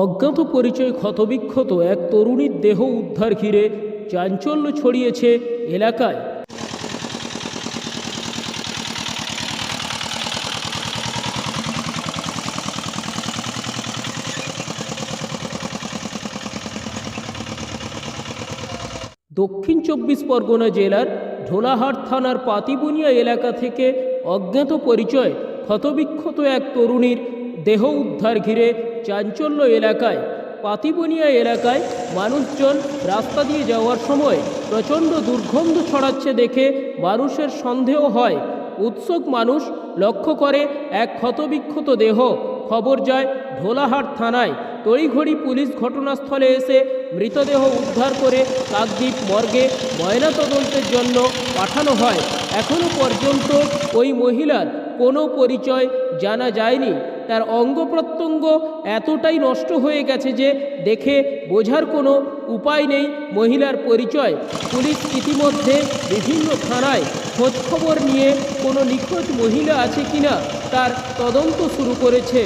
অজ্ঞাত পরিচয় ক্ষতবিক্ষত এক তরুণীর দেহ উদ্ধার ঘিরে চাঞ্চল্য ছড়িয়েছে এলাকায়। দক্ষিণ চব্বিশ পরগনা জেলার ঢোলাহাট থানার পাতিবুনিয়া এলাকা থেকে অজ্ঞাত পরিচয় ক্ষতবিক্ষত এক তরুণীর দেহ উদ্ধার ঘিরে চাঞ্চল্য এলাকায়। পাতিবুনিয়া এলাকায় মানুষজন রাস্তা দিয়ে যাওয়ার সময় প্রচণ্ড দুর্গন্ধ ছড়াচ্ছে দেখে মানুষের সন্দেহ হয়। উৎসুক মানুষ লক্ষ্য করে এক ক্ষতবিক্ষত দেহ। খবর যায় ঢোলাহাট থানায়। তড়িঘড়ি পুলিশ ঘটনাস্থলে এসে মৃতদেহ উদ্ধার করে কাকদ্বীপ মর্গে ময়নাতদন্তের জন্য পাঠানো হয়। এখনও পর্যন্ত ওই মহিলার কোনো পরিচয় জানা যায়নি। তার অঙ্গ প্রত্যঙ্গ এতটাই নষ্ট হয়ে গেছে যে দেখে বোঝার কোনো উপায় নেই মহিলার পরিচয়। পুলিশ ইতিমধ্যে বিভিন্ন থানায় খোঁজখবর নিয়ে কোনো নিখোঁজ মহিলা আছে কিনা তার তদন্ত শুরু করেছে।